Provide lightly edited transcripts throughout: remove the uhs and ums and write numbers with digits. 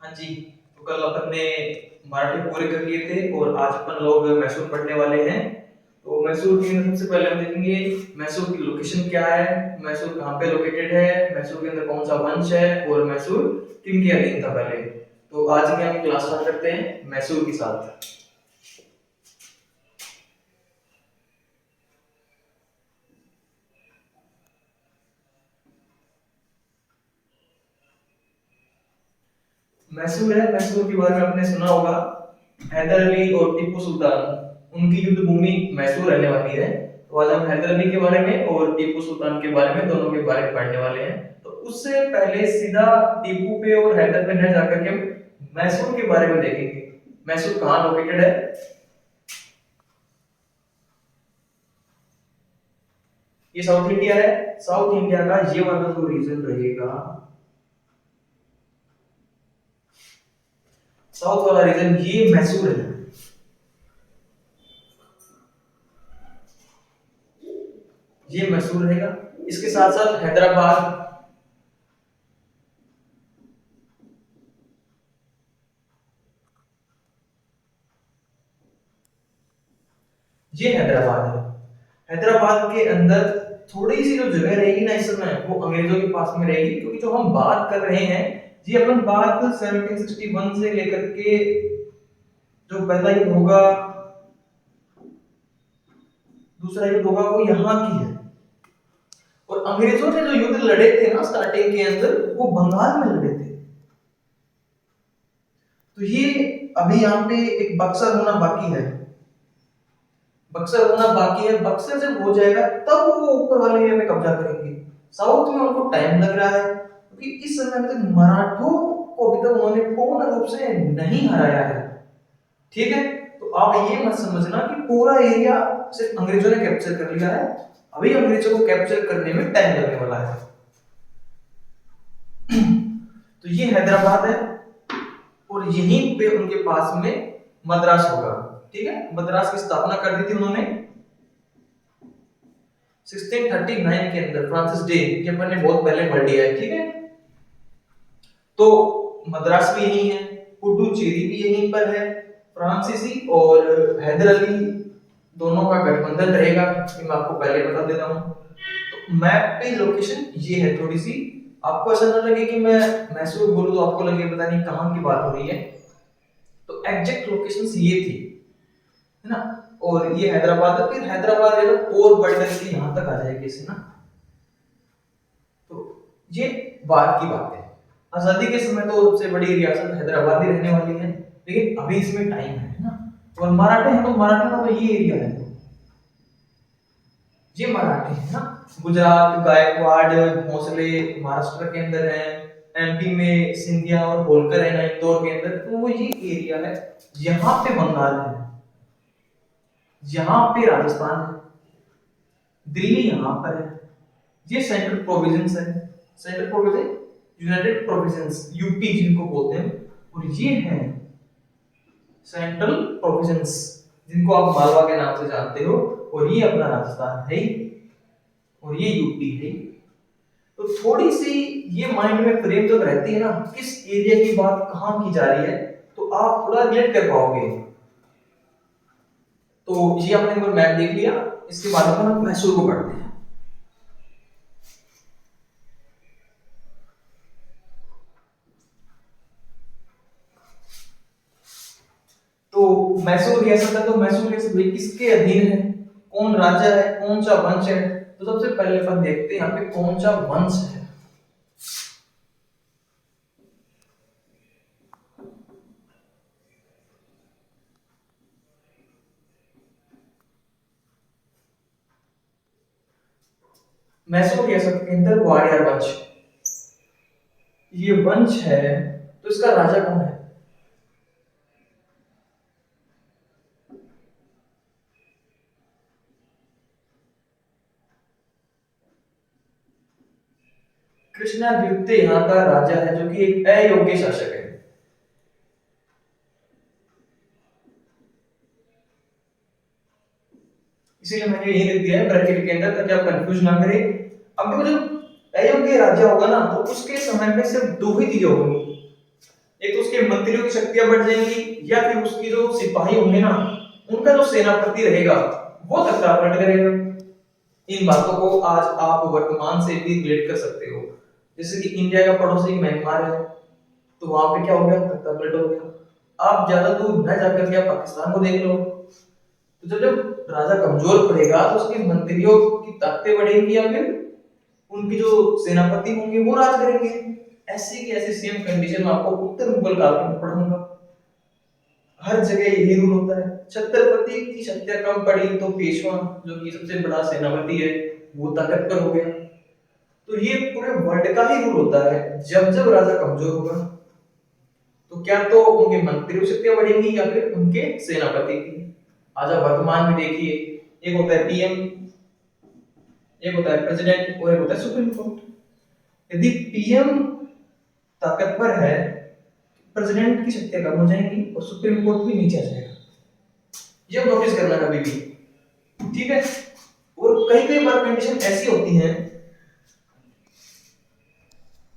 हाँ जी, तो कल अपन ने मराठी पूरे कर लिए थे और आज अपन लोग मैसूर पढ़ने वाले हैं। तो मैसूर के अंदर सबसे पहले हम देखेंगे मैसूर की लोकेशन क्या है, मैसूर कहाँ पे लोकेटेड है, मैसूर के अंदर कौन सा वंश है और मैसूर किनके अधीन था पहले। तो आज की हम क्लास स्टार्ट करते हैं मैसूर के साथ। मैसूर है, मैसूर के बारे में आपने सुना होगा। हैदर अली और टीपू सुल्तान उनकी युद्ध भूमि मैसूर रहने वाली है। तो आज हम हैदर अली के बारे में और टीपू सुल्तान के बारे में, दोनों के बारे में पढ़ने वाले हैं। तो उससे पहले सीधा टीपू पे और हैदर पे न जाकर के हम मैसूर के बारे में देखेंगे। मैसूर कहाँ लोकेटेड है? ये साउथ इंडिया है। साउथ इंडिया का ये वाला जो रीजन रहेगा, साउथ वाला रीजन, ये मैसूर है। ये मैसूर रहेगा। इसके साथ साथ हैदराबाद, ये हैदराबाद है। हैदराबाद के अंदर थोड़ी सी जो जगह रहेगी ना इस समय, वो अंग्रेजों के पास में रहेगी, क्योंकि जो हम बात कर रहे हैं, ये अपन बात 1761 से लेकर के जो पहला युद्ध होगा, दूसरा युद्ध होगा, वो यहाँ की है। और अंग्रेजों ने जो युद्ध लड़े थे ना स्टार्टिंग के अंदर, वो बंगाल में लड़े थे। तो ये अभी यहाँ पे एक बक्सर होना बाकी है। बक्सर होना बाकी है। बक्सर जब हो जाएगा तब वो ऊपर वाले एरिया में कब्जा करेंगे। साउथ में उनको टाइम लग रहा है, क्योंकि इस समय तक मराठों को अभी तक उन्होंने पूर्ण रूप से नहीं हराया है। ठीक है, तो आप ये मत समझना कि पूरा एरिया सिर्फ अंग्रेजों ने कैप्चर कर लिया है। अभी अंग्रेजों को कैप्चर करने में टाइम लगने वाला है। तो ये हैदराबाद है और यहीं पे उनके पास में मद्रास होगा। ठीक है, मद्रास की स्थापना कर दी थी उन्होंने 1639 के अंदर, फ्रांसिस डे, ये अपन ने बहुत पहले पढ़ लिया है। ठीक है, तो मद्रास भी यही है, पुडुचेरी भी यहीं पर है। फ्रांसीसी और हैदर अली दोनों का गठबंधन रहेगा, ये मैं आपको पहले बता देता हूं। तो मैप पे लोकेशन ये है। थोड़ी सी आपको ऐसा ना लगे कि मैं मैसूर बोलूं तो आपको लगे पता नहीं कहां की बात हो रही है। तो एग्जैक्ट लोकेशंस ये थी, है ना। और ये हैदराबाद है, फिर हैदराबाद है तो और बढ़ करके यहां तक आ जाएगी इसे ना। तो ये बात की बात है। आजादी के समय तो सबसे बड़ी रियासत हैदराबाद ही रहने वाली है, लेकिन अभी इसमें टाइम है ना। और मराठे हैं तो मराठा का तो ये एरिया है, ये मराठे हैं ना। गुजरात, गायकवाड़, भोसले महाराष्ट्र के अंदर है। एमपी में सिंधिया और होलकर है ना इंदौर के अंदर, तो वो ये एरिया है। यहाँ पे बंगाल है, यहाँ पे राजस्थान है, दिल्ली यहाँ पर है। ये सेंट्रल प्रोविंस है। Central province, United province, UP जिनको बोलते हैं। और ये है सेंट्रल प्रोविंस, जिनको आप मालवा के नाम से जानते हो। और ये अपना राजस्थान है और ये यूपी है। तो थोड़ी सी ये माइंड में फ्रेम जब रहती है ना, किस एरिया की बात कहां की जा रही है, तो आप थोड़ा रिलेट कर पाओगे। तो ये आपने एक बार मैप देख लिया, इसके बाद अपन मैसूर को पढ़ते हैं। तो मैसूर रियासत है, तो मैसूर रियासत भाई किसके अधीन है, कौन राजा है, कौन सा वंश है। तो सबसे पहले अपन देखते हैं यहाँ पे कौन सा वंश है। मैसूर रियासत के अंदर वाडियार वंश, ये वंश है। तो इसका राजा कौन है? कृष्णादित्य यहाँ का राजा है, जो कि एक अयोग्य शासक है। इसीलिए मैंने यही लिख दिया है ब्रैकेट के अंदर, ताकि आप कंफ्यूज ना करें। अब देखो, जब अयोग्य राज्य होगा ना, तो उसके समय में सिर्फ दो ही चीजें होंगी। एक तो उसके मंत्रियों की शक्तियां बढ़ जाएंगी, या फिर उसकी जो सिपाही होंगे ना, उनका जो सेनापति रहेगा वो तख्ता पलट करेगा। इन बातों को आज आप वर्तमान से भी रिलेट कर सकते हो। जैसे कि इंडिया का पड़ोसी म्यांमार है, तो वहां पे क्या हो गया, तख्ता पलट हो गया। आप ज्यादा दूर न जाकर के आप पाकिस्तान को देख लो, तो जब जब राजा कमजोर पड़ेगा तो उसके मंत्रियों की ताकतें बढ़ेंगी, या फिर उनकी जो सेनापति होंगे वो राज करेंगे। ऐसी की ऐसी सेम कंडीशन में आपको उत्तर मुगल काल में पढ़ूंगा। हर जगह यही रूल होता है। छत्रपति की शक्तियां कम पड़ी तो पेशवा जो कि सबसे बड़ा सेनापति है वो ताकतवर हो गया। तो ये पूरे वर्ल्ड का ही रूल होता है, जब जब राजा कमजोर होगा तो क्या तो उनके मंत्रियों की शक्तियां बढ़ेंगी, या फिर उनके सेनापति की। आज आप वर्तमान में देखिए, एक होता है पीएम, एक होता है प्रेसिडेंट, और एक होता है सुप्रीम कोर्ट। यदि पीएम ताकतवर है, प्रेसिडेंट की शक्तियां कम हो जाएंगी और सुप्रीम कोर्ट भी नीचे आ जाएगा। ये नोटिस करना कभी भी, ठीक है। और कई कई बार कंडीशन ऐसी होती है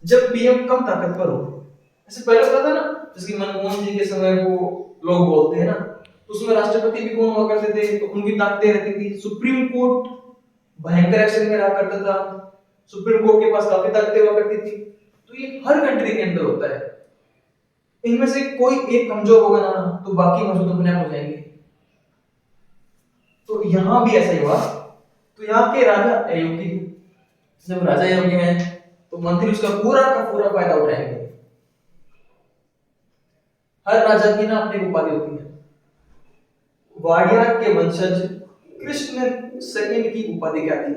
जब पीएम कम ताकतवर हो। ऐसे पहले होता था ना, जैसे मनमोहन जी के समय वो लोग बोलते हैं ना, तो उसमें राष्ट्रपति भी कौन हुआ करते थे, तो उनकी ताकतें रहती थी। सुप्रीम कोर्ट भयंकर एक्शन में रहा करता था, सुप्रीम कोर्ट के पास काफी ताकतें हुआ करती थी। तो ये हर कंट्री के अंदर होता है। इनमें से कोई एक कमजोर होगा ना, तो बाकी मजबूत अपने आप हो जाएंगे। तो यहां भी ऐसा ही हुआ। तो यहाँ के राजा अयोग्य, जब राजा अयोग्य हैं तो मंत्री उसका पूरा का पूरा फायदा उठाएंगे। हर राजा की ना अपनी उपाधि होती है। वाडियार के वंशज कृष्ण सेकंड की उपाधि क्या थी?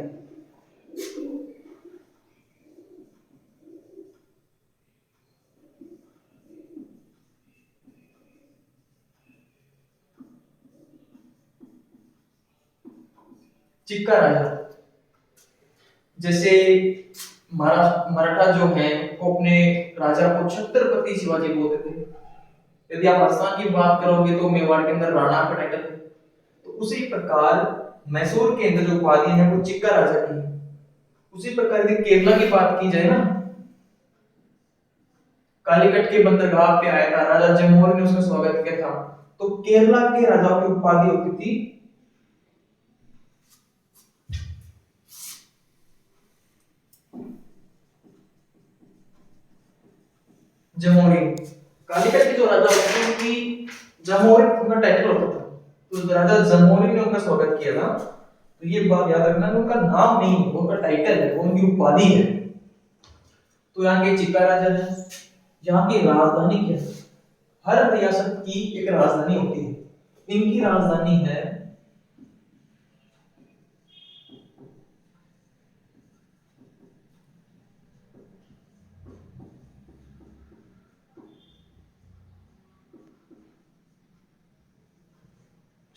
चिक्का राजा। जैसे मराठा जो है वो अपने राजा को छत्रपति शिवाजी बोलते थे। यदि आप राजस्थान की बात करोगे तो मेवाड़ के अंदर राणा का टाइटल है। तो उसी प्रकार मैसूर के अंदर जो उपाधि है वो चिक्का राजा की है। उसी प्रकार यदि केरला की बात की जाए ना, कालीकट के बंदरगाह पे आया था, राजा जमोरी ने उसका स्वागत किया था। तो केरला के राजाओं की उपाधि होती थी जमोरी। कालीकट के जो राजा होते थे उनकी जमोरी उनका टाइटल होता था। तो राजा जमोरी ने उनका स्वागत किया था। तो ये बात याद रखना कि उनका नाम नहीं, वो उनका टाइटल है, वो उनकी उपाधि है। तो यहाँ के चिक्का राजा है। यहाँ की राजधानी क्या है? हर रियासत की एक राजधानी होती है। इनकी राजधानी है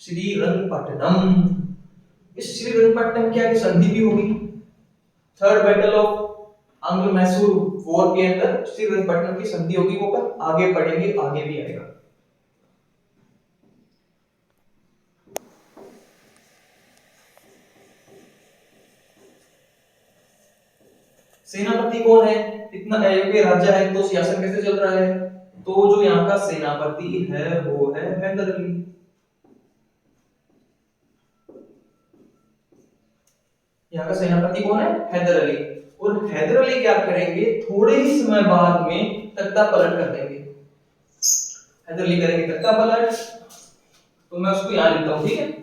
श्रीरंगपट्टनम। इस श्रीरंगपट्टनम क्या की संधि भी होगी थर्ड बैटल ऑफ आंग्ल मैसूर वॉर के अंदर। श्रीरंगपट्टनम की संधि होगी, वो पर आगे पढ़ेंगे, आगे भी आएगा। सेनापति कौन है? इतना अयोग्य राज्य है तो शासन कैसे चल रहा है? तो जो यहाँ का सेनापति है वो है हैदर अली। यहाँ का सेनापति कौन है? हैदर अली। और हैदर अली क्या करेंगे, थोड़े ही समय बाद में तख्ता पलट कर देंगे। हैदर अली करेंगे तख्ता पलट। तो मैं उसको यहां लिखता हूं, ठीक है।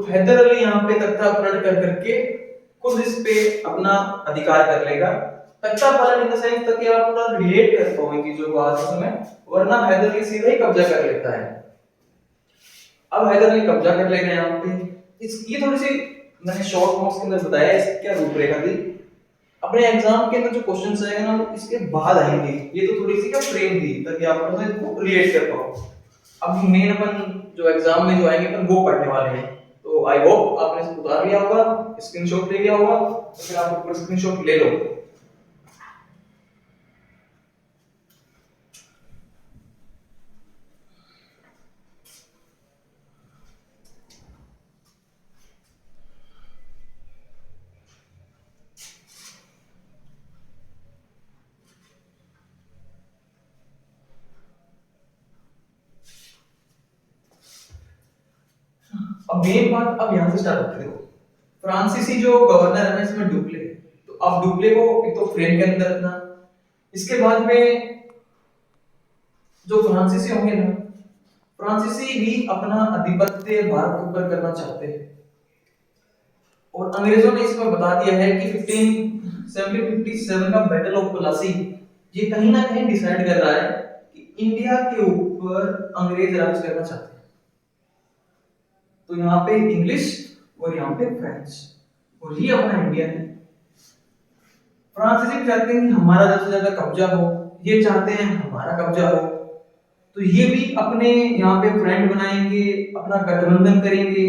तो हैदर अली यहाँ पे तख्ता पलट कर करके खुद इस पे अपना अधिकार कर लेगा। तख्ता पलट इन द सेंस तक कि आप पूरा रिलेट कर पाओगे चीजों को आज के समय, वरना हैदर अली सीधा ही कब्जा कर लेता है। अब हैदर अली कब्जा कर लेगा यहाँ पे। इस ये थोड़ी सी मैंने शॉर्ट नोट्स के अंदर बताया इसकी क्या रूपरेखा थी। अपने एग्जाम के अंदर जो क्वेश्चंस आएंगे ना वो इसके बाद आएंगे, ये तो थोड़ी सी क्या फ्रेम थी ताकि आप अपने इसको रिलेट कर पाओ। अब मेन अपन जो एग्जाम में जो आएंगे अपन वो पढ़ने वाले हैं। तो आई होप आपने इसको उतार लिया होगा, स्क्रीनशॉट ले लिया होगा, तो फिर आप ऊपर स्क्रीनशॉट ले लो। अब मेन बात अब यहां से स्टार्ट होती है। देखो फ्रांसीसी जो गवर्नर है ना इसमें डुप्ले, तो अब डुप्ले को एक तो फ्रेम के अंदर रखना। इसके बाद में जो फ्रांसीसी होंगे ना, फ्रांसीसी भी अपना आधिपत्य भारत के ऊपर करना चाहते हैं, और अंग्रेजों ने इसमें बता दिया है कि 1757 का बैटल ऑफ प्लासी ये कहीं ना कहीं डिसाइड कर रहा है कि इंडिया के ऊपर अंग्रेज राज करना चाहते हैं। तो यहाँ पे इंग्लिश और यहाँ पे फ्रेंच, और ये अपना इंडिया है। फ्रांसीसी भी चाहते हैं कि हमारा ज्यादा से ज्यादा कब्जा हो, ये चाहते हैं हमारा कब्जा हो, तो ये भी अपने यहाँ पे फ्रेंड बनाएंगे, अपना गठबंधन करेंगे।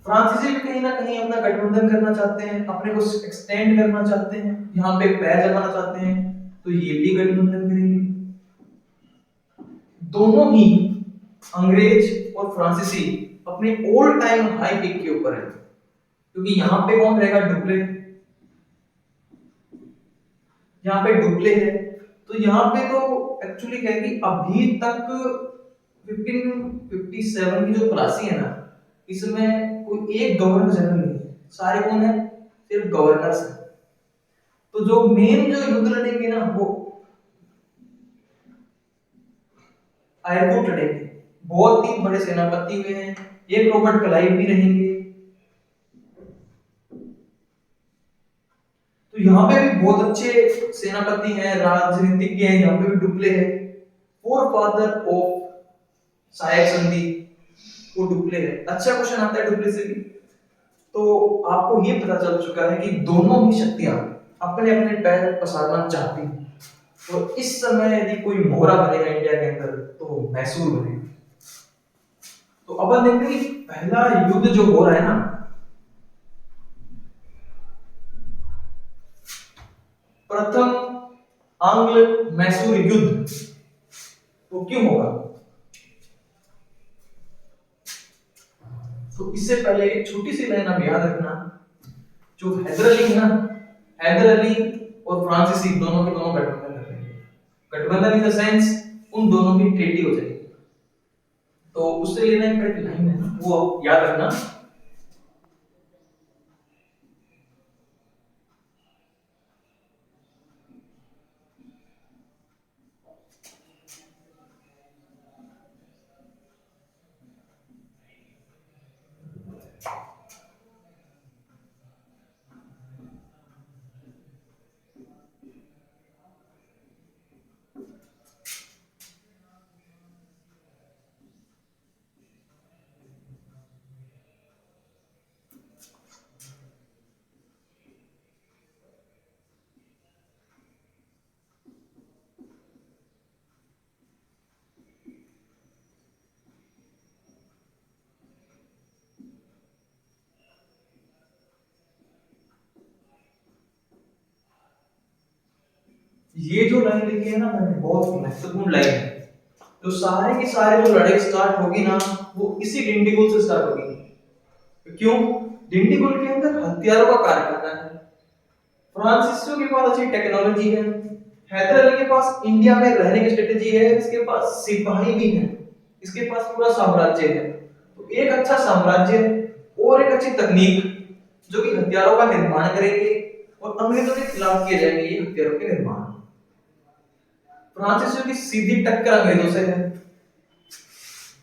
फ्रांसीसी भी कहीं ना कहीं अपना गठबंधन करना चाहते हैं, अपने को एक्सटेंड करना चाहते हैं, यहाँ पे पैर जमाना चाहते हैं, तो ये भी गठबंधन करेंगे। दोनों ही अंग्रेज और फ्रांसीसी अपने ऑल टाइम हाई पीक के ऊपर है, क्योंकि यहाँ पे कौन रहेगा? डुप्ले। यहाँ पे डुप्ले है, तो यहाँ पे तो एक्चुअली क्या है कि अभी तक 1557 की जो प्लासी है ना, इसमें कोई एक गवर्नर जनरल नहीं है, सारे कौन है? सिर्फ गवर्नर्स है। तो जो मेन जो युद्ध लड़ेंगे ना वो आयरकूट लड़ेंगे। बहुत ही बड़े सेनापति हुए हैं, एक रॉबर्ट क्लाइव भी रहेंगे। तो यहाँ पे भी बहुत अच्छे सेनापति हैं, राजनीतिज्ञ हैं, यहाँ पे भी डुप्ले है। फोर फादर ऑफ सहायक संधि वो डुप्ले है। अच्छा क्वेश्चन आता है डुप्ले से भी। तो आपको ये पता चल चुका है कि दोनों ही शक्तियां अपने अपने पैर पसारना चाहती हैं। तो इस समय यदि कोई मोहरा बनेगा इंडिया के अंदर तो मैसूर बनेगा। तो अब देखते हैं कि पहला युद्ध जो हो रहा है ना, प्रथम आंग्ल मैसूर युद्ध, तो क्यों होगा? तो इससे पहले एक छोटी सी लाइन आप याद रखना, जो हैदर अली है ना, हैदर अली और फ्रांसीसी दोनों के दोनों गठबंधन कर रहे हैं। गठबंधन इन द सेंस उन दोनों की ट्रीटी हो जाएगी। तो उससे लेना एक लाइन है ना, वो याद रखना। ये जो लाइन लिखी है ना मैंने, बहुत महत्वपूर्ण लाइन है। तो सारे के सारे जो लड़ाई स्टार्ट होगी ना वो इसी डिंडीगुल से स्टार्ट होगी। क्यों? डिंडीगुल के अंदर हथियारों का कारखाना है, फ्रांसीसियों के पास अच्छी टेक्नोलॉजी है, हैदर अली के पास इंडिया में रहने की स्ट्रेटेजी है, इसके पास सिपाही भी हैं, इसके पास पूरा साम्राज्य है। तो एक अच्छा साम्राज्य और एक अच्छी तकनीक जो कि हथियारों का निर्माण करेंगे और अंग्रेजों के खिलाफ किए जाएंगे ये हथियारों के निर्माण। फ्रांसीसियों की सीधी टक्कर अंग्रेजों से है।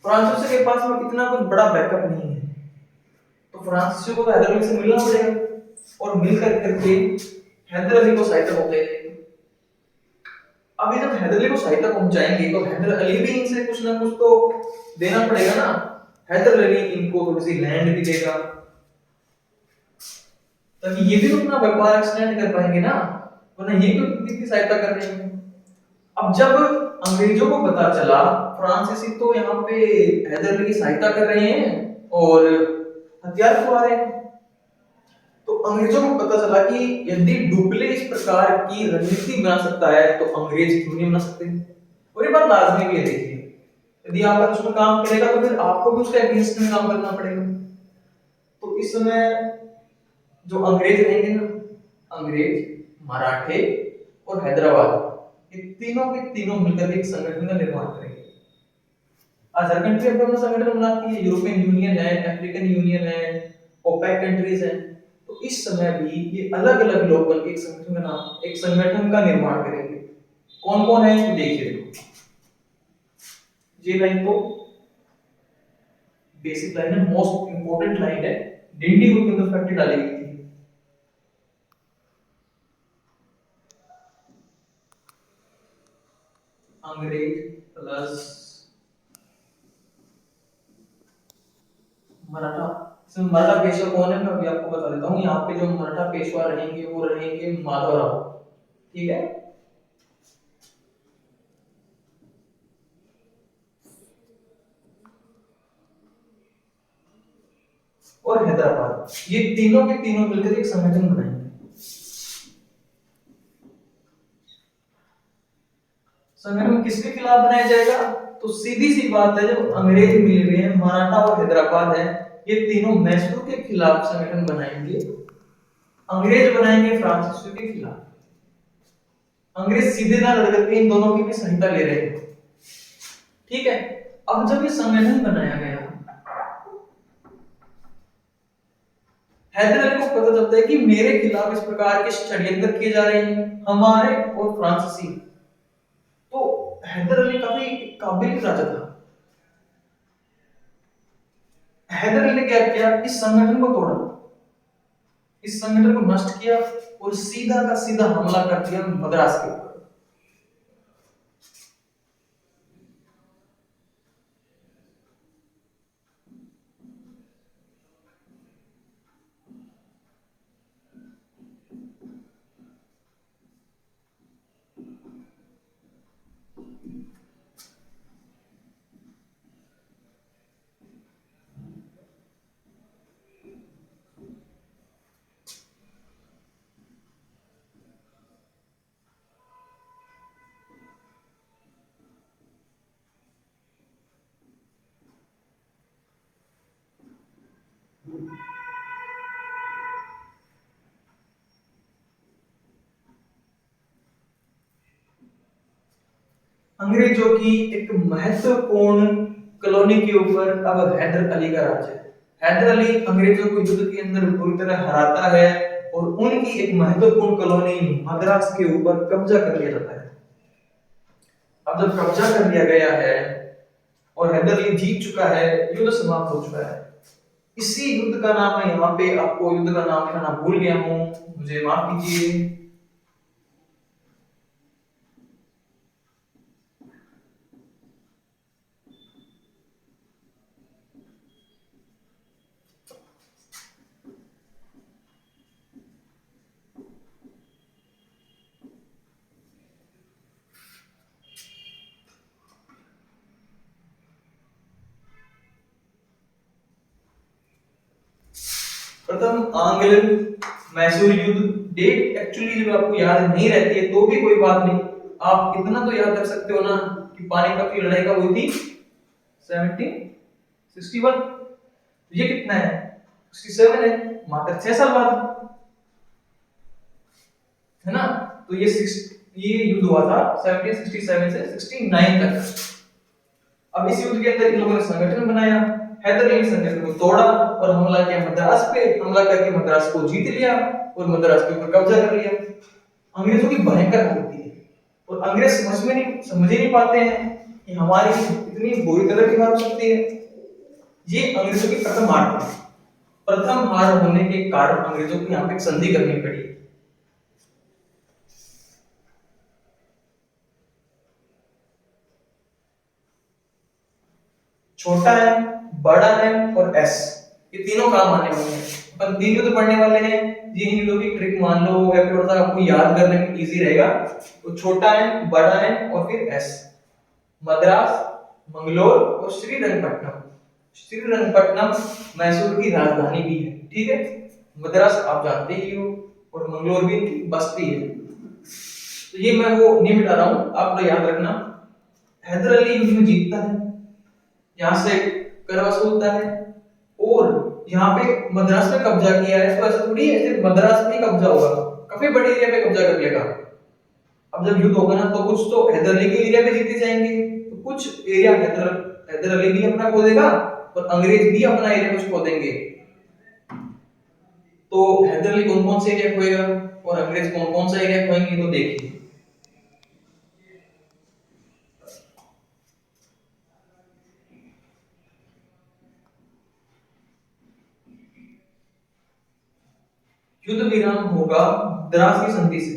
फ्रांसीसियों के पास में कितना कुछ बड़ा बैकअप नहीं है, तो फ्रांसीसियों को तो हैदर अली से मिलना पड़ेगा और मिल करके हैदर अली को सहायता पहुंचाएंगे। अभी जब हैदर अली को सहायता पहुंचाएंगे तो हैदर अली भी इनसे कुछ ना कुछ तो देना पड़ेगा ना। हैदर अली इनको थोड़ी सी लैंड भी देगा ताकि ये भी तो अपना व्यापार एक्सटेंड कर पाएंगे ना, वरना ये तो कितनी सहायता कर रहे हैं। अब जब अंग्रेजों को पता चला फ्रांसीसी तो यहाँ पे हैदर अली की सहायता कर रहे हैं और हथियार खुआ रहे हैं, तो अंग्रेजों को पता चला कि यदि डुप्ले इस प्रकार की रणनीति बना सकता है तो अंग्रेज क्यों नहीं बना सकते। और ये बात लाजमी भी है, देखिए यदि आपका दुश्मन काम करेगा तो फिर आपको भी उसके अगेंस्ट में काम करना पड़ेगा। तो इस समय जो अंग्रेज रहेंगे ना, अंग्रेज, मराठे और हैदराबाद, ये तीनों के तीनों मिलकर एक संगठन का निर्माण करेंगे। आज हर कंट्री अपना संगठन बनाती है, यूरोपियन यूनियन है, अफ्रीकन यूनियन है, ओपेक कंट्रीज है। तो इस समय भी ये अलग अलग लोग बनकर एक संगठन का निर्माण करेंगे। कौन कौन है इसको देखिए। ये लाइन तो बेसिक लाइन है, मोस्ट इंपोर्टेंट लाइन है, Dindi group in the factory डाली गई थी। अंग्रेज प्लस मराठा। इसमें मराठा पेशवा कौन है मैं अभी आपको बता देता हूँ। यहाँ पे जो मराठा पेशवा रहेंगे वो रहेंगे माधवराव, ठीक है। और हैदराबाद, ये तीनों के तीनों मिलकर एक संगठन बनाएंगे। संगठन किसके खिलाफ बनाया जाएगा, तो सीधी सी बात है, जब अंग्रेज मिल गए हैं, मराठा और हैदराबाद है, ये तीनों मैसूर के खिलाफ संगठन बनाएंगे। अंग्रेज बनाएंगे फ्रांसीसियों के खिलाफ। अंग्रेज सीधे ना लड़ करके इन दोनों की भी सहायता ले रहे हैं, ठीक है। अब जब ये संगठन बनाया गया, हैदर अली को पता चलता है कि मेरे खिलाफ इस प्रकार के षड्यंत्र किए जा रहे हैं, हमारे और फ्रांसीसी। तो हैदर अली काफी काबिल राजा था। हैदर अली ने क्या किया, इस संगठन को तोड़ा, इस संगठन को नष्ट किया और सीधा का सीधा हमला कर दिया मद्रास के ऊपर। अंग्रेजों की एक महत्वपूर्ण कॉलोनी के ऊपर अब हैदर अली का राज है। हैदर अली अंग्रेजों को युद्ध के अंदर पूरी तरह हराता है और उनकी एक महत्वपूर्ण कॉलोनी मद्रास के ऊपर कब्जा कर लिया जाता है। अब जब कब्जा कर लिया गया है और हैदर अली जीत चुका है, युद्ध समाप्त हो चुका है। इसी युद्ध का नाम है, यहाँ पे आपको युद्ध का नाम लिखना भूल गया हूं, मुझे माफ कीजिए। प्रथम आंग्ल मैसूर युद्ध। डेट एक्चुअली जब आपको याद नहीं रहती है तो भी कोई बात नहीं, आप इतना तो याद रख सकते हो ना कि पानीपत की लड़ाई कब हुई थी, 1761। ये कितना है, 67 है, मात्र 6 साल बाद, है ना। तो ये युद्ध हुआ था 1767 से 69 तक। अब इस युद्ध के अंदर इन लोगों ने संगठन बनाया, हैदर अली संगठन को तोड़ा और हमला किया मद्रास पे। हमला करके मद्रास को जीत लिया और मद्रास के ऊपर कब्जा कर लिया। अंग्रेजों की भयंकर हालत थी और अंग्रेज समझ ही नहीं पाते हैं ये हमारी इतनी बुरी तरह की बात हो सकती है। ये अंग्रेजों की प्रथम हार थी। प्रथम हार होने के कारण अंग्रेजों को यहाँ पे एक संधि करनी पड़ी। छोटा है, बड़ा है और एस, ये तीनों काम आने वाले हैं। अपन तीन युद्ध पढ़ने वाले हैं। ये युद्धों की ट्रिक मान लो या फिर थोड़ा सा आपको याद करने में इजी रहेगा। तो छोटा है, बड़ा है और फिर एस। मद्रास, मंगलोर और श्रीरंगपट्टनम। श्रीरंगपट्टनम मैसूर की राजधानी भी है, ठीक है। मद्रास आप जानते ही हो और मंगलोर भी इनकी बस्ती है। तो ये मैं वो नहीं मिटा रहा हूं, आप लोग याद रखना। हैदर अली युद्ध में जीतता है, यहाँ से कर वसूलता है और यहाँ पे मद्रास में कब्जा किया है। तो ऐसा थोड़ी है सिर्फ मद्रास में ही कब्जा होगा, काफी बड़े एरिया पे कब्जा कर लेगा। अब जब युद्ध होगा ना तो कुछ तो हैदर अली के एरिया में जीते जाएंगे, तो कुछ एरिया हैदर अली भी अपना खो देगा और अंग्रेज भी अपना एरिया कुछ खो देंगे। तो हैदर अली कौन कौन से एरिया खोएगा और अंग्रेज कौन कौन सा एरिया खोएंगे, तो देखिए। युद्ध विराम होगा द्रास की संधि से।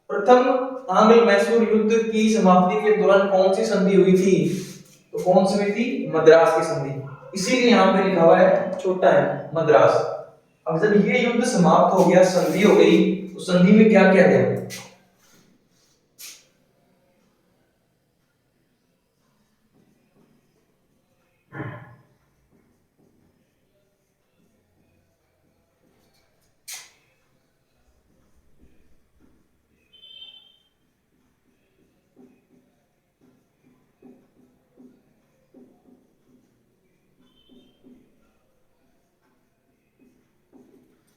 प्रथम आंग्ल मैसूर युद्ध की समाप्ति के दौरान कौन सी संधि हुई थी, तो कौन सी हुई थी, मद्रास की संधि। इसीलिए यहां पे लिखा हुआ है छोटा है मद्रास। अब जब ये युद्ध समाप्त हो गया, संधि हो गई, तो संधि में क्या क्या गया,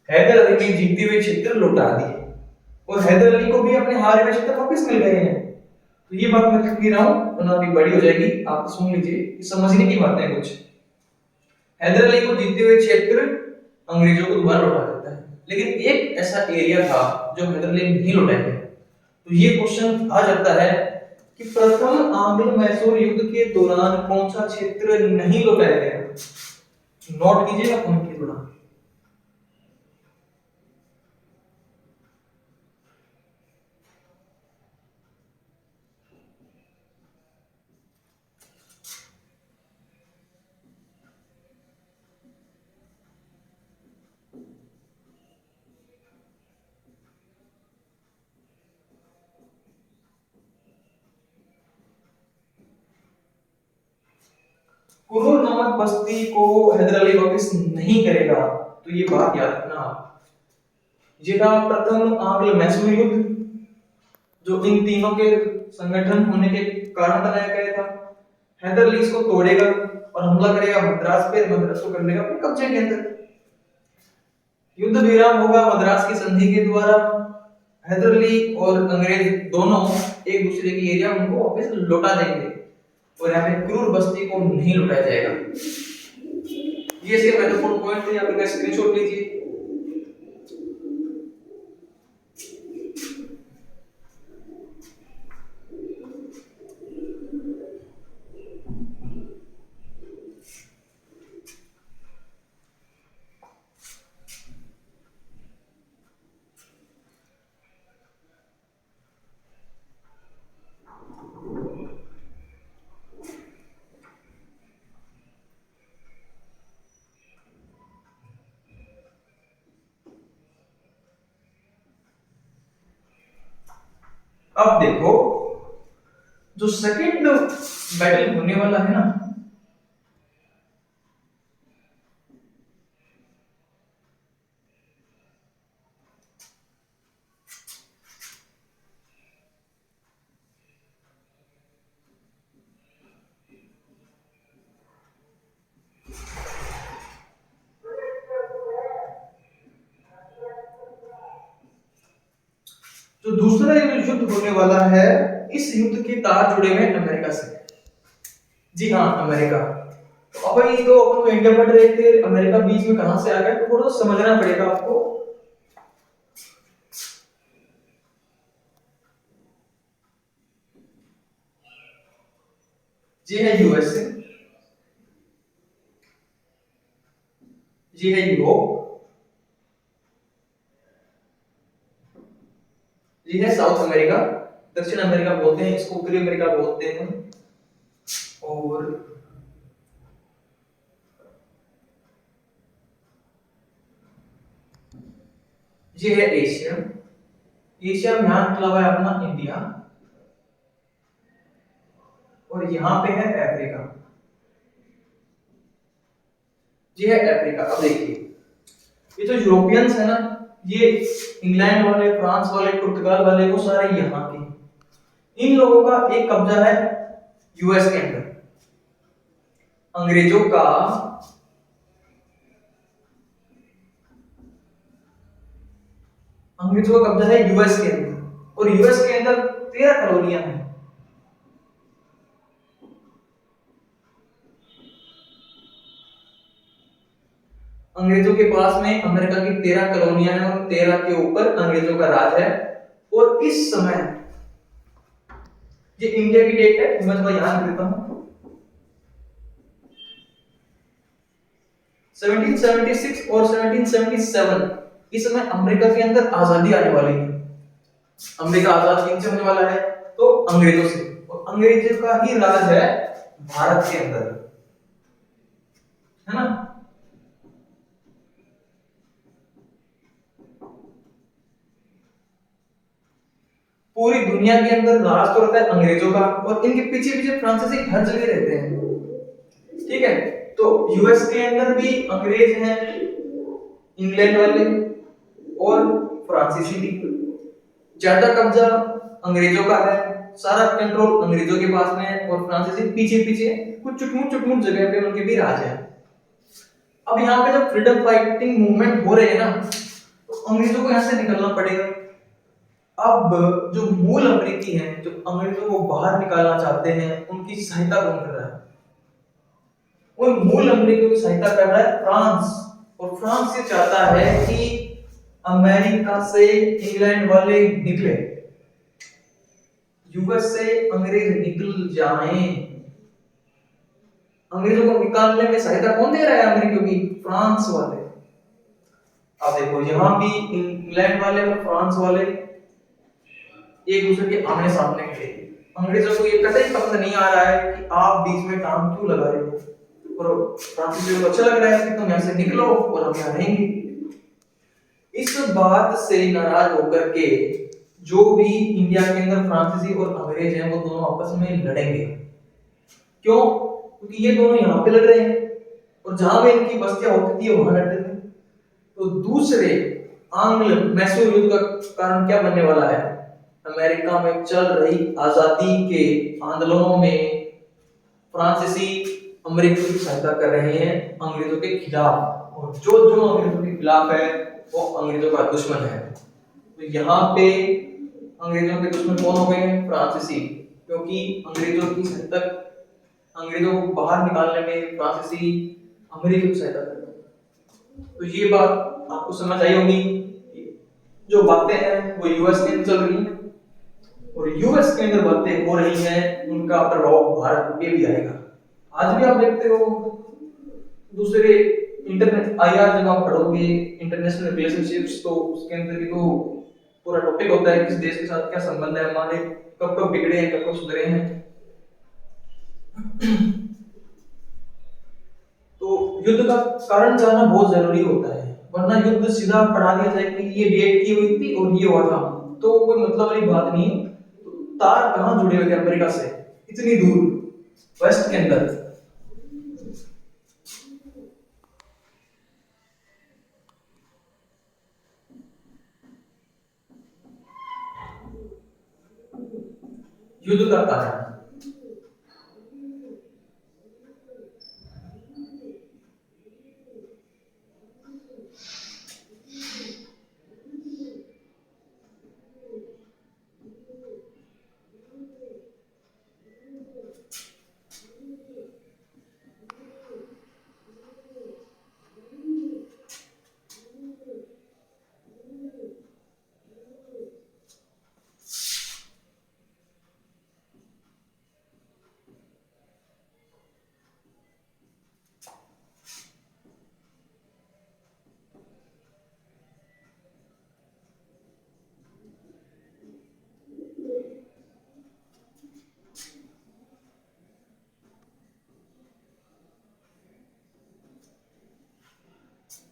हैदर अली ने जीते हुए क्षेत्र लौटा दिए और हैदर अली को भी अपने हारे हुए क्षेत्र वापस मिल गए हैं। तो ये बात मैं लिख रहा हूं, वरना अभी बड़ी हो जाएगी, आप सुन लीजिए, समझने की बातें हैं कुछ। हैदर अली को जीते हुए क्षेत्र अंग्रेजों को दोबारा लौटा देता है, लेकिन एक ऐसा एरिया था जो हैदर अली नहीं लौटाया गया। तो ये क्वेश्चन आ जाता है कि प्रथम आंग्ल मैसूर युद्ध के दौरान कौन सा क्षेत्र नहीं लौटाया गया। नोट कीजिएगा पॉइंट की थोड़ा। कुरूर नामक बस्ती को हैदर अली वापस नहीं करेगा, तो ये बात याद रखना आप। ये था प्रथम आंग्ल मैसूर युद्ध, जो इन तीनों के संगठन होने के कारण बनाया गया था। हैदर अली इसको तोड़ेगा और हमला करेगा मद्रास पे, मद्रास को कर लेगा अपने कब्जे के अंदर। युद्ध विराम होगा मद्रास की संधि के द्वारा। हैदर अली और अंग्रेज दोनों एक दूसरे की एरिया उनको वापस लौटा देंगे और यहाँ पे क्रूर बस्ती को नहीं लुटाया जाएगा। ये इसके महत्वपूर्ण पॉइंट थे, आप इनका स्क्रीनशॉट लीजिए। अब देखो, जो सेकंड बैटल होने वाला है ना, जो दूसरा युद्ध होने वाला है, इस युद्ध के तार जुड़े हुए अमेरिका से। जी हाँ, अमेरिका। तो अब भाई तो अपन को इंडिया पढ़ रहे थे, अमेरिका बीच में कहां से आ गया, तो थोड़ा सा समझना पड़ेगा आपको। ये है यूएसए, ये है यूरोप, ये है साउथ अमेरिका, दक्षिण अमेरिका बोलते हैं इसको, उत्तरी अमेरिका बोलते हैं, और ये है एशिया। एशिया में यहां निकला हुआ है अपना इंडिया, और यहां पे है अफ्रीका, ये है अफ्रीका। अब देखिए ये जो यूरोपियंस है ना, ये इंग्लैंड वाले, फ्रांस वाले, पुर्तगाल वाले, वो सारे यहाँ के। इन लोगों का एक कब्जा है यूएस के अंदर, अंग्रेजों का कब्जा है यूएस के अंदर, और यूएस के अंदर 13 कॉलोनियां हैं। अंग्रेजों के पास में अमेरिका की 13 कॉलोनियां हैं, और 13 के ऊपर अंग्रेजों का राज है। और इस समय ये इंडिया की डेट है, मैं थोड़ा याद देता हूं, 1776 और 1777, इस समय अमेरिका के अंदर आजादी आने वाली है। अमेरिका आजाद किन से होने वाला है, तो अंग्रेजों से, और अंग्रेजों का ही राज है भारत के अंदर, है ना। पूरी दुनिया के अंदर राज तो रहता है अंग्रेजों का, और इनके पीछे पीछे फ्रांसीसी हर जगह रहते हैं, ठीक है। तो यूएस के अंदर भी अंग्रेज हैं, इंग्लैंड वाले और फ्रांसीसी भी। ज्यादा कब्जा अंग्रेजों का है, सारा कंट्रोल अंग्रेजों के पास में है, और फ्रांसीसी पीछे पीछे कुछ चुटमुट जगह पे उनके भी राज है। अब यहाँ पे जब फ्रीडम फाइटिंग मूवमेंट हो रहे हैं ना, तो अंग्रेजों को यहाँ से निकलना पड़ेगा। अब जो मूल अमेरिकी हैं, जो अंग्रेजों को बाहर निकालना चाहते हैं, उनकी सहायता कौन कर रहा है, उन मूल अमेरिकियों की सहायता कर रहा है फ्रांस। और फ्रांस ये चाहता है कि अमेरिका से इंग्लैंड वाले निकले, यूएस से अंग्रेज निकल जाएं। अंग्रेजों को निकालने में सहायता कौन दे रहा है अमेरिकियों की, फ्रांस वाले। अब देखो यहां भी इंग्लैंड वाले और फ्रांस वाले एक दूसरे के आमने सामने खड़े। अंग्रेजों को ये कतई पसंद नहीं आ रहा है कि आप बीच में काम क्यों लगा रहे हो, और फ्रांसीसियों को अच्छा लग रहा है कि तुम यहाँ से निकलो और हम यहाँ रहेंगे। इस बात से नाराज होकर के जो भी इंडिया के अंदर फ्रांसीसी और अंग्रेज हैं, वो दोनों आपस में लड़ेंगे। क्यों? क्योंकि ये दोनों यहाँ पे लड़ रहे हैं, और जहां पे इनकी बस्तियां होती थी वहां लड़ते थे। तो दूसरे आंग्ल मैसूर युद्ध का कारण क्या बनने वाला है, अमेरिका में चल रही आजादी के आंदोलनों में फ्रांसीसी अमेरिका की सहायता कर रहे हैं अंग्रेजों के खिलाफ, और जो जो अंग्रेजों के खिलाफ है वो अंग्रेजों का दुश्मन है। तो यहाँ पे अंग्रेजों के दुश्मन कौन हो गए हैं, फ्रांसीसी, क्योंकि अंग्रेजों की सहायता, अंग्रेजों को बाहर निकालने में फ्रांसीसी अमेरिका की सहायता करते हैं। तो ये बात आपको समझ आई होगी। जो बातें हैं वो यूएस के अंदर चल रही हैं, और यूएस के अंदर बातें हो रही हैं, उनका प्रभाव भारत पे भी आएगा। आज भी आप देखते हो दूसरे इंटरनेट आईआर जब आप पढ़ोगे, इंटरनेशनल रिलेशनशिप्स, तो उसके अंदर भी तो पूरा टॉपिक होता है किस देश के साथ क्या संबंध है हमारे, कब कब बिगड़े हैं, कब कब सुधरे हैं। तो युद्ध का कारण जानना बहुत जरूरी होता है, वरना युद्ध सीधा पढ़ा दिया जाए कि ये डेट की हुई थी और ये हुआ था, तो कोई मतलब वाली बात नहीं। तो तार कहां जुड़े हुए थे अमेरिका से इतनी दूर वेस्ट के अंदर। युद्ध का कारण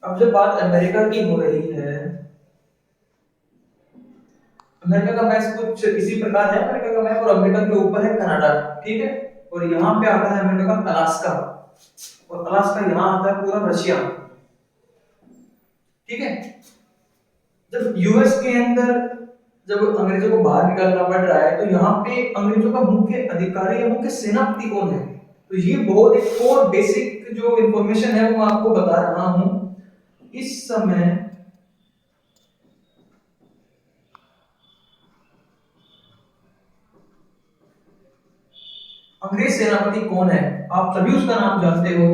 अब जब बात अमेरिका की हो रही है, अमेरिका का मैप कुछ इसी प्रकार है। अमेरिका का मैप और अमेरिका के ऊपर है कनाडा, ठीक है। और यहाँ पे आता है अमेरिका का अलास्का, और अलास्का यहाँ आता है पूरा रशिया, ठीक है। जब यूएस के अंदर जब अंग्रेजों को बाहर निकलना पड़ रहा है, तो यहाँ पे अंग्रेजों का मुख्य अधिकारी या मुख्य सेनापति कौन है? तो ये बहुत एक और बेसिक जो इंफॉर्मेशन है वो मैं आपको बता रहा हूं। इस समय अंग्रेज सेनापति कौन है? आप सभी उसका नाम जानते हो।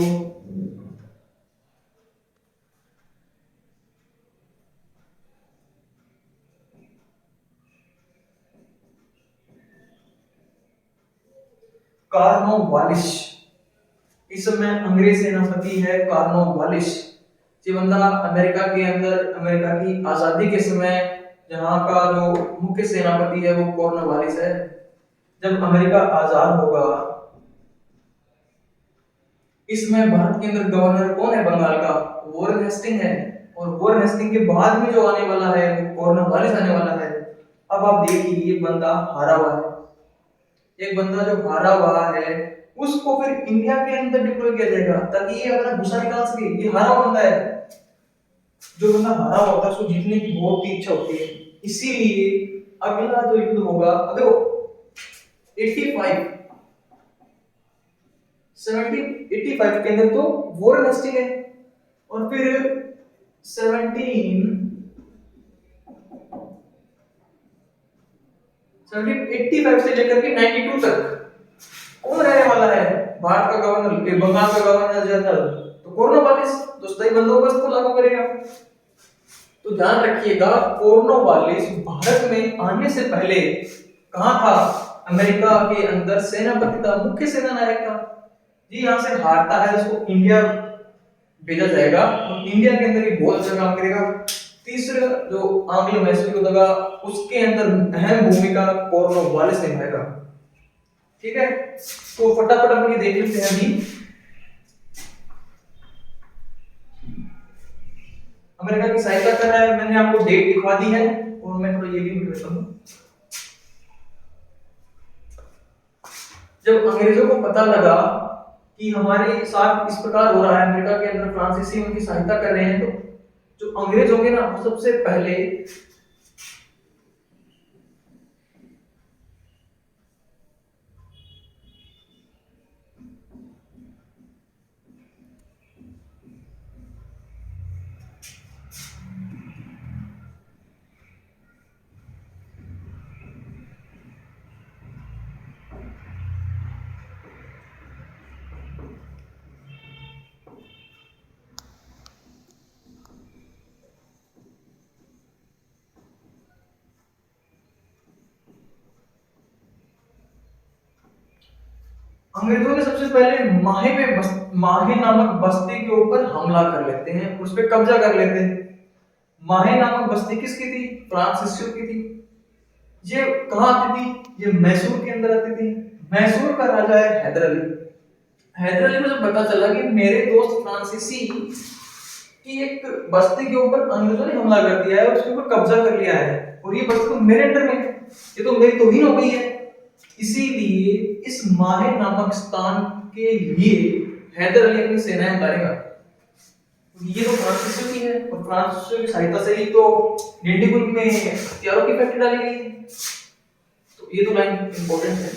कॉर्नवालिस इस समय अंग्रेज सेनापति है, कॉर्नवालिस। ये बंदा अमेरिका के अंदर, अमेरिका की आजादी के समय यहाँ का जो मुख्य सेनापति है वो कॉर्नवालिस है। जब अमेरिका आजाद होगा, इसमें भारत के अंदर गवर्नर कौन है बंगाल का? वॉरेन हेस्टिंग है। और वॉरेन हेस्टिंग के बाद में जो आने वाला है वो कॉर्नवालिस आने वाला है। अब आप देखिए, ये बंदा हारा हुआ है। एक बंदा जो हारा हुआ है उसको फिर इंडिया के अंदर डिप्लॉय किया जाएगा ताकि ये अपना गुस्सा निकाल सके। ये हारा हुआ बंदा है। जो बंदा हारा हुआ होता है उसको जीतने की बहुत ही इच्छा होती है। इसीलिए अगला जो युद्ध होगा, अगर 85 85 के अंदर तो वॉरेन हेस्टिंग है, और फिर 1785 से लेकर के 92 तक कौन रहने वाला है भारत का गवर्नर, बंगाल का गवर्नर जनरल? तो कॉर्नवालिस तो स्थायी बंदोबस्त को लागू करेगा। तो ध्यान रखिएगा, कॉर्नवालिस भारत में आने से पहले कहां था? अमेरिका के अंदर सेनापति था, मुख्य सेना नायक था। जी यहां से हारता है, उसको इंडिया भेजा जाएगा और इंडिया के अंदर ही बहुत अच्छा काम करेगा। तीसरा जो आंग्ल मैसूर युद्ध होगा उसके अंदर अहम भूमिका कॉर्नवालिस निभाएगा, ठीक है। तो फटाफट हम ये देख लेते हैं अभी। अमेरिका की सहायता कर रहा है, मैंने आपको डेट दिखा दी है, और मैं थोड़ा ये भी लिख देता हूं। जब अंग्रेजों को पता लगा कि हमारे साथ इस प्रकार हो रहा है, अमेरिका के अंदर फ्रांसीसी उनकी सहायता कर रहे हैं, तो जो अंग्रेज होंगे ना वो सबसे पहले अंग्रेजों ने सबसे पहले माहे नामक बस्ती के ऊपर हमला कर लेते हैं, उस पर कब्जा कर लेते हैं। माहे नामक बस्ती किसकी थी? फ्रांसीसियों की थी। ये कहाँ आती थी? ये मैसूर के अंदर आती थी। मैसूर का राजा है हैदर अली। हैदर अली को जब पता चला कि मेरे दोस्त फ्रांसीसी की एक बस्ती के ऊपर अंग्रेजों ने हमला कर दिया है, उसके ऊपर कब्जा कर लिया है, और ये बस्ती तो मेरे अंडर में है, ये तो मेरी तौहीन हो गई है। इसीलिए इस माहे नामक स्थान के लिए हैदर अली अपनी सेनाएं उतारेगा। ये तो फ्रांसीसियों की है, और फ्रांसीसियों की सहायता से ही तो डिंडीगुल में हथियारों की फैक्ट्री डाली गई है। तो ये तो लाइन इंपॉर्टेंट है।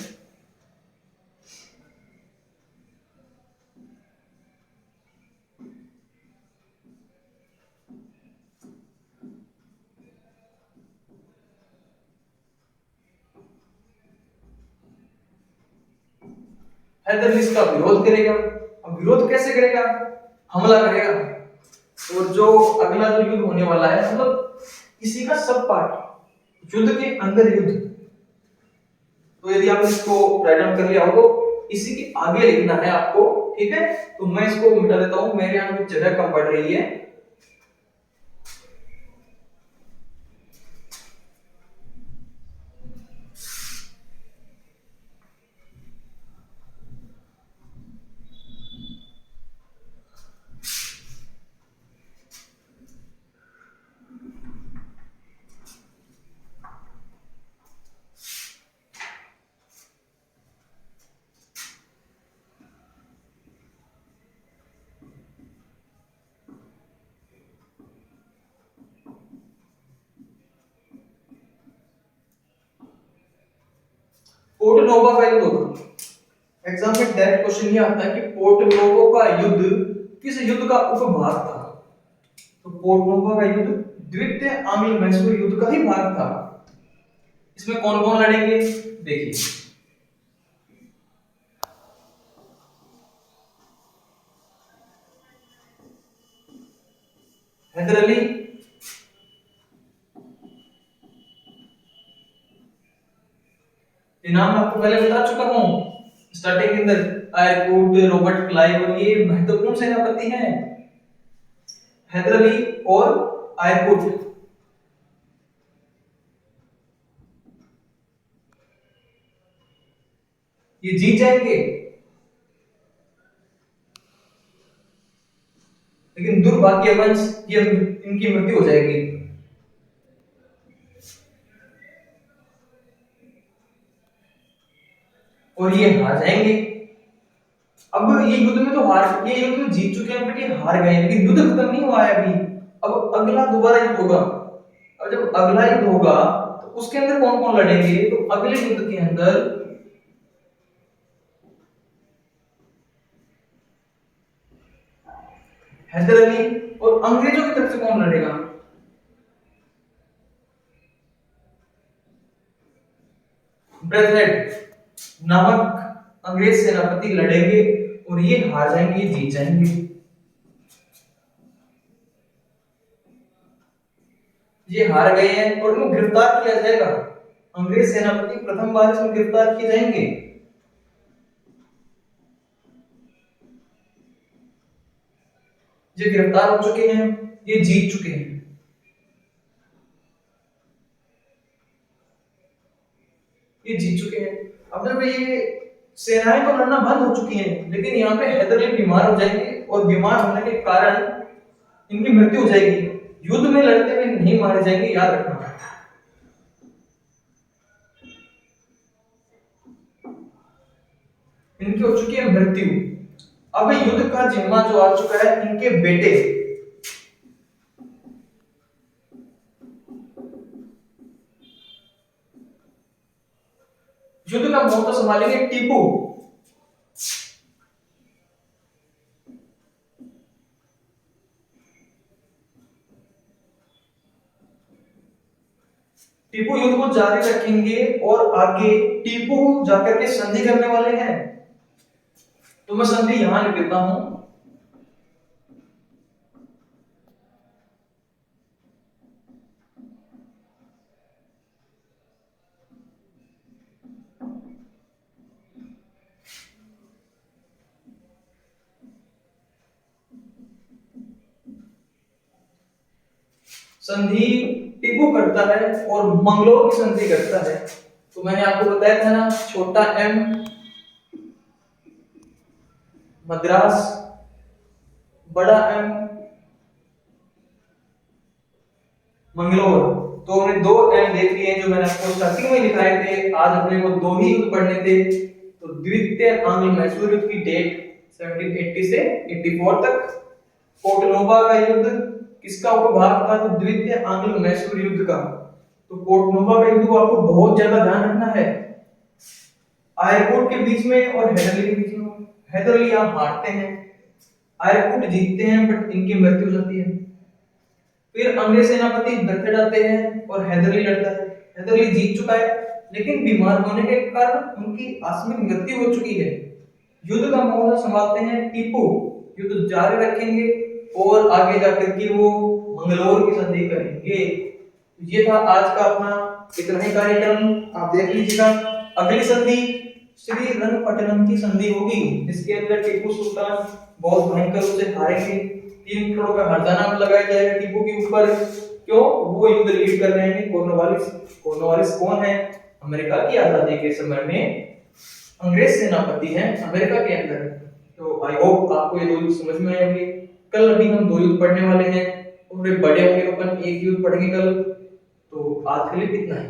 हैदर अली इसका विरोध करेगा। अब विरोध कैसे करेगा? हमला करेगा। और जो अगला जो युद्ध होने वाला है, मतलब इसी का सब पार्ट, युद्ध के अंदर युद्ध। तो यदि आप इसको राइट डाउन कर लिया हो तो इसी के आगे लिखना है आपको, ठीक है। तो मैं इसको मिटा देता हूं, मेरे यहां कुछ जगह कम पड़ रही है। पोर्ट नोवा का युद्ध होगा। एग्जाम में डायरेक्ट क्वेश्चन ये आता है कि पोर्ट नोवो का युद्ध किस युद्ध का उपभाग था। तो पोर्ट नोवा का युद्ध द्वितीय आंग्ल मैसूर युद्ध का ही भाग था। इसमें कौन कौन लड़ेंगे देखिए, हैदर अली, ये नाम आपको पहले बता चुका हूं स्टार्टिंग के अंदर, आयरकूट, रॉबर्ट क्लाइव, और ये महत्वपूर्ण सेनापति हैं हैदर अली और आयरकूट। ये जीत जाएंगे, लेकिन दुर्भाग्यवश ये इनकी मृत्यु हो जाएगी। और ये हार जाएंगे। अब ये युद्ध में तो हार, ये युद्ध में जीत चुके हैं बट ये हार गए, लेकिन युद्ध खत्म नहीं हुआ है अभी। अब अगला दोबारा युद्ध होगा, और जब अगला युद्ध होगा तो उसके अंदर कौन कौन लड़ेंगे। तो अगले युद्ध के अंदर हैदर अली और अंग्रेजों की तरफ से कौन लड़ेगा। ब्रेथहेड नामक अंग्रेज सेनापति लड़ेंगे और ये हार जाएंगे, ये जीत जाएंगे। ये हार गए हैं और इनको गिरफ्तार किया जाएगा। अंग्रेज सेनापति प्रथम बार इसमें गिरफ्तार किए जाएंगे। ये गिरफ्तार हो चुके हैं, ये जीत चुके हैं। ये जीत चुके हैं। अब जब ये सेनाएं तो लड़ना बंद हो चुकी हैं, लेकिन यहाँ पे हैदर अली बीमार हो जाएंगे और बीमार होने के कारण इनकी मृत्यु हो जाएगी। युद्ध में लड़ते हुए नहीं मारे जाएंगे, याद रखना। इनकी हो चुकी है मृत्यु। अब युद्ध का जिम्मा जो आ चुका है इनके बेटे, युद्ध का मोर्चा संभालेंगे टीपू। टीपू युद्ध को जारी रखेंगे और आगे टीपू जाकर के संधि करने वाले हैं। तो मैं संधि यहां लिख देता हूं। संधि टीपू करता है और मंगलोर की संधि करता है। तो मैंने आपको बताया था ना, छोटा एम मद्रास, बड़ा एम मंगलोर। तो हमने दो एम देख लिए जो मैंने आपको स्टार्टिंग में लिखाए थे। आज अपने को दो ही युद्ध पढ़ने थे। तो द्वितीय आंग्ल मैसूर युद्ध की डेट 1780 से 84 तक। पोर्टनोवा का युद्ध किसका उपभाग था। तो द्वितीय आंग्ल मैसूर युद्ध का। तो पोर्टनोवा का युद्ध को आपको बहुत ज्यादा ध्यान रखना है। आयरकूट के बीच में और हैदर अली के बीच में। हैदर अली यहां हारते हैं, आयरकूट जीतते हैं बट इनकी मृत्यु हो जाती है। फिर अंग्रेज सेनापति ब्रेथहेड आते हैं और हैदर अली लड़ता है। हैदर अली जीत चुका है, लेकिन बीमार होने के कारण उनकी आकस्मिक मृत्यु हो चुकी है। युद्ध का मोर्चा संभालते हैं टीपू। युद्ध जारी रखेंगे और आगे जाकर के वो मंगलोर की संधि करेंगे। ये था आज का अपना इतना ही कार्यक्रम, आप देख लीजिएगा। अगली संधि श्रीरंगपट्टनम की संधि होगी, जिसके अंदर टीपू सुल्तान बहुत भयंकर रूप से हारेंगे। 3 करोड़ का हरजाना लगाया जाएगा टीपू के ऊपर। क्यों? वो युद्ध लीड कर रहे हैं कॉर्नवालिस। कॉर्नवालिस कौन है? अमेरिका की आजादी के समय में अंग्रेज सेनापति हैं अमेरिका के अंदर। तो आई होप आपको ये दो युद्ध समझ में आए होंगे। कल अभी हम 2 युद्ध पढ़ने वाले हैं, और बड़े होंगे तो अपन 1 युद्ध पढ़ेंगे कल। तो आज के लिए इतना ही।